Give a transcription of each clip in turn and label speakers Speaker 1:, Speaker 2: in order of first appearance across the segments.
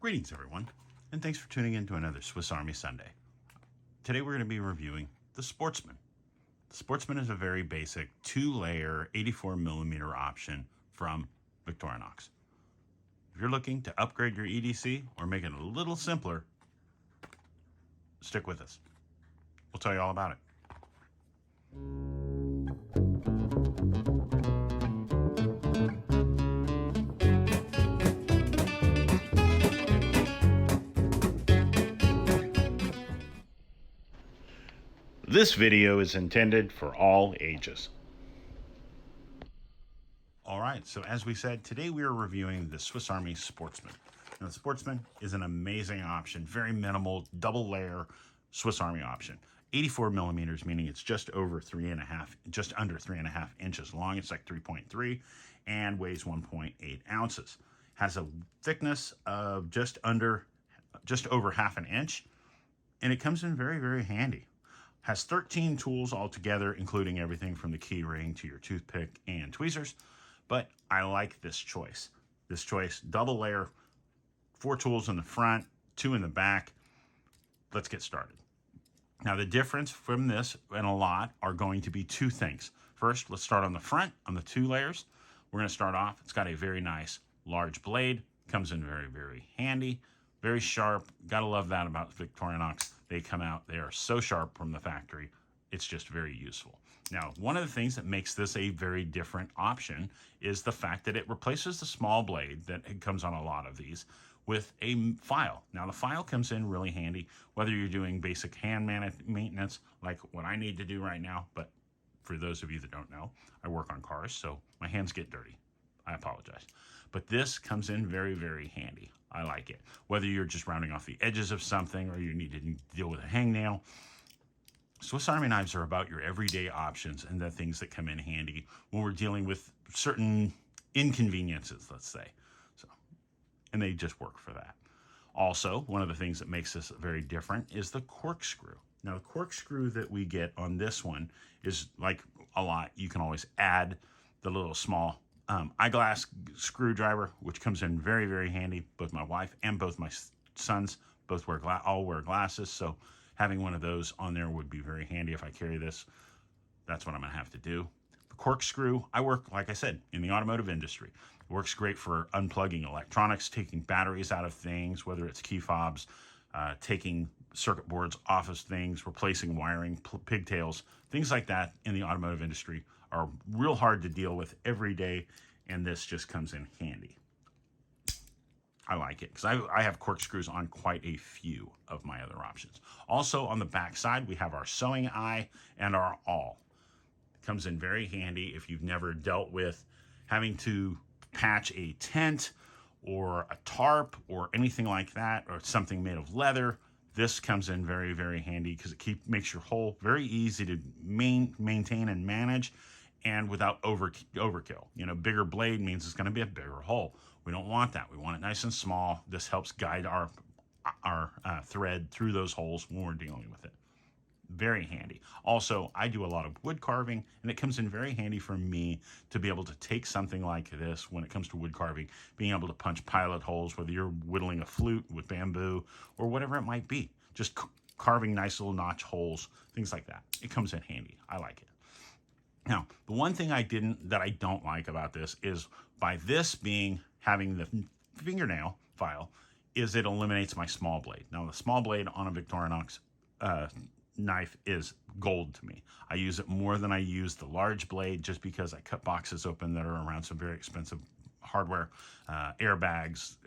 Speaker 1: Greetings everyone, and thanks for tuning in to another Swiss Army Sunday. Today we're going to be reviewing the Sportsman. The Sportsman is a very basic 2-layer 84mm option from Victorinox. If you're looking to upgrade your EDC or make it a little simpler, stick with us. We'll tell you all about it. This video is intended for all ages. Alright, so as we said, today we are reviewing the Swiss Army Sportsman. Now the Sportsman is an amazing option, very minimal, double layer Swiss Army option. 84mm, meaning it's just under 3.5 inches long. It's like 3.3 and weighs 1.8 ounces. Has a thickness of just over half an inch, and it comes in very, very handy. Has 13 tools altogether, including everything from the key ring to your toothpick and tweezers. But I like this choice. This choice, double layer, 4 tools in the front, 2 in the back. Let's get started. Now the difference from this and a lot are going to be 2 things. First, let's start on the front, on the 2 layers. We're going to start off, it's got a very nice large blade. Comes in very, very handy, very sharp. Gotta love that about Victorinox. They come out, they are so sharp from the factory. It's just very useful. Now, one of the things that makes this a very different option is the fact that it replaces the small blade that comes on a lot of these with a file. Now, the file comes in really handy, whether you're doing basic hand maintenance, like what I need to do right now. But for those of you that don't know, I work on cars, so my hands get dirty. I apologize. But this comes in very, very handy. I like it. Whether you're just rounding off the edges of something or you need to deal with a hangnail, Swiss Army knives are about your everyday options and the things that come in handy when we're dealing with certain inconveniences, let's say. And they just work for that. Also, one of the things that makes this very different is the corkscrew. Now, the corkscrew that we get on this one is like a lot. You can always add the little small eyeglass screwdriver, which comes in very, very handy. Both my wife and both my sons both all wear glasses, so having one of those on there would be very handy if I carry this. That's what I'm gonna have to do. The corkscrew, I work, like I said, in the automotive industry. It works great for unplugging electronics, taking batteries out of things, whether it's key fobs, taking circuit boards off of things, replacing wiring, pigtails, things like that in the automotive industry are real hard to deal with every day, and this just comes in handy. I like it because I have corkscrews on quite a few of my other options. Also on the back side, we have our sewing eye and our awl. It comes in very handy if you've never dealt with having to patch a tent or a tarp or anything like that, or something made of leather. This comes in very, very handy because it makes your hole very easy to maintain and manage, and without overkill. You know, bigger blade means it's going to be a bigger hole. We don't want that. We want it nice and small. This helps guide our thread through those holes when we're dealing with it. Very handy. Also, I do a lot of wood carving, and it comes in very handy for me to be able to take something like this when it comes to wood carving, being able to punch pilot holes, whether you're whittling a flute with bamboo or whatever it might be. Just carving nice little notch holes, things like that. It comes in handy. I like it. Now, the one thing I don't like about this is by this having the fingernail file, is it eliminates my small blade. Now, the small blade on a Victorinox knife is gold to me. I use it more than I use the large blade just because I cut boxes open that are around some very expensive hardware, airbags,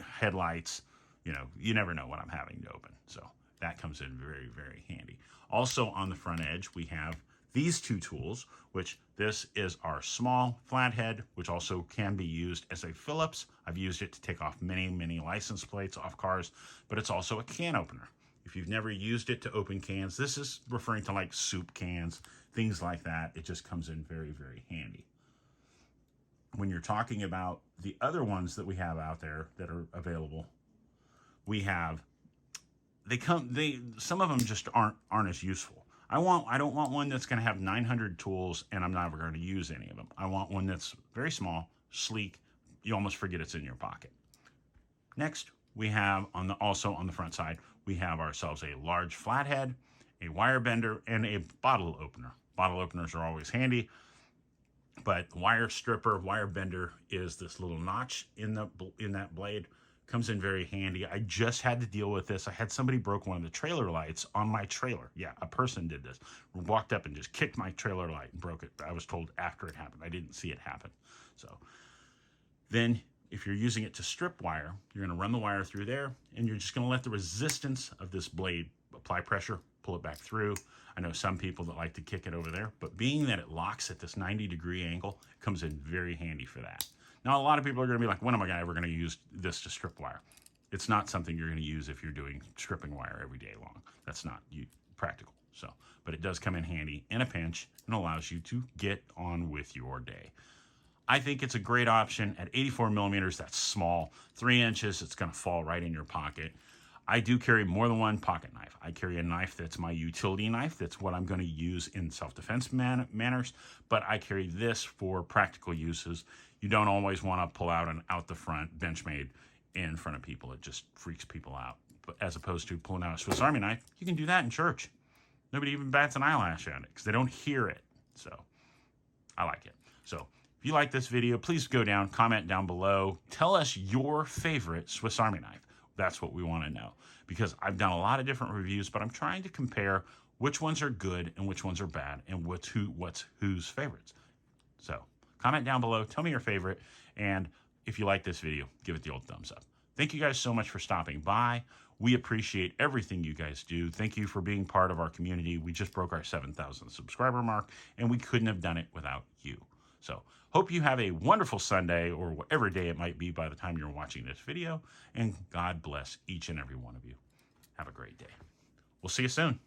Speaker 1: headlights. You know, you never know what I'm having to open. So that comes in very, very handy. Also on the front edge, we have these 2 tools, which this is our small flathead, which also can be used as a Phillips. I've used it to take off many, many license plates off cars, but it's also a can opener. If you've never used it to open cans, this is referring to like soup cans, things like that. It just comes in very, very handy. When you're talking about the other ones that we have out there that are available, we have, some of them just aren't as useful. I don't want one that's going to have 900 tools and I'm never going to use any of them. I want one that's very small, sleek. You almost forget it's in your pocket. Next, we have also on the front side, we have ourselves a large flathead, a wire bender, and a bottle opener. Bottle openers are always handy, but wire stripper, wire bender is this little notch in that blade. Comes in very handy. I just had to deal with this. I had somebody broke one of the trailer lights on my trailer. Yeah, a person did this. Walked up and just kicked my trailer light and broke it. I was told after it happened. I didn't see it happen. So then if you're using it to strip wire, you're going to run the wire through there, and you're just going to let the resistance of this blade apply pressure, pull it back through. I know some people that like to kick it over there, but being that it locks at this 90-degree angle, it comes in very handy for that. Now, a lot of people are going to be like, when am I ever going to use this to strip wire? It's not something you're going to use if you're doing stripping wire every day long. That's not practical. So, but it does come in handy in a pinch and allows you to get on with your day. I think it's a great option at 84 millimeters. That's small. 3 inches, it's going to fall right in your pocket. I do carry more than one pocket knife. I carry a knife that's my utility knife. That's what I'm going to use in self-defense manners, but I carry this for practical uses. You don't always want to pull out an out the front Benchmade in front of people. It just freaks people out. But as opposed to pulling out a Swiss Army knife, you can do that in church. Nobody even bats an eyelash at it because they don't hear it. So I like it. So if you like this video, please go down, comment down below. Tell us your favorite Swiss Army knife. That's what we want to know, because I've done a lot of different reviews, but I'm trying to compare which ones are good and which ones are bad and what's whose favorites. So comment down below, tell me your favorite, and if you like this video, give it the old thumbs up. Thank you guys so much for stopping by. We appreciate everything you guys do. Thank you for being part of our community. We just broke our 7,000 subscriber mark, and we couldn't have done it without you. So hope you have a wonderful Sunday, or whatever day it might be by the time you're watching this video, and God bless each and every one of you. Have a great day. We'll see you soon.